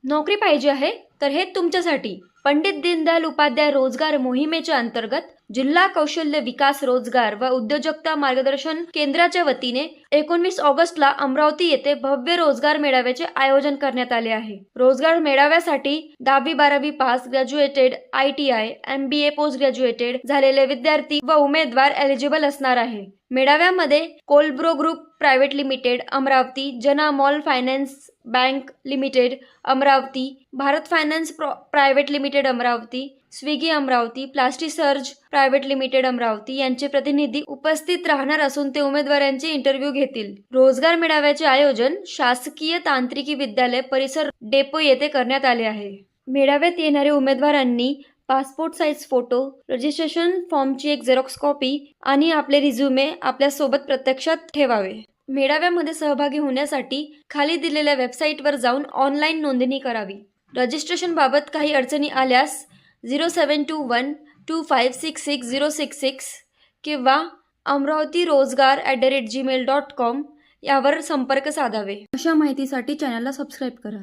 नोकरी पाहिजे आहे तर हे तुमच्यासाठी. पंडित दीनदयाल उपाध्याय रोजगार मोहिमेच्या अंतर्गत जिल्हा कौशल्य विकास रोजगार व उद्योजकता मार्गदर्शन केंद्राच्या वतीने 19 ऑगस्टला अमरावती येथे भव्य रोजगार मेळाव्याचे आयोजन करण्यात आले आहे. रोजगार मेळाव्यासाठी 10वी-12वी पास, graduated, ITI, MBA post graduated झालेले विद्यार्थी व उमेदवार एलिजिबल असणार आहे. मेळाव्यामध्ये Colbro group private limited Amravati, Jana small finance bank limited Amravati, Bharat finance private limited Amravati, Swiggy Amravati, Plastisurge private limited Amravati यांचे प्रतिनिधी उपस्थित राहणार असून ते उमेदवारांचे इंटरव्ह्यू घेतील. रोजगार मेळाव्याचे आयोजन शासकीय तांत्रिकी विद्यालय परिसर डेपो येथे करण्यात आले आहे. मेळाव्यात येणाऱ्या उमेदवारांनी पासपोर्ट साईज फोटो, रजिस्ट्रेशन फॉर्मची एक झेरॉक्स कॉपी आणि आपले रिझ्युमे आपल्यासोबत प्रत्यक्षात ठेवावे. मेळाव्यामध्ये सहभागी होण्यासाठी खाली दिलेल्या वेबसाईटवर जाऊन ऑनलाईन नोंदणी करावी. रजिस्ट्रेशनबाबत काही अडचणी आल्यास 0721256666 किंवा amravtirozgar@gmail.com यावर संपर्क साधावे. अशा माहितीसाठी चॅनलला सबस्क्राईब करा.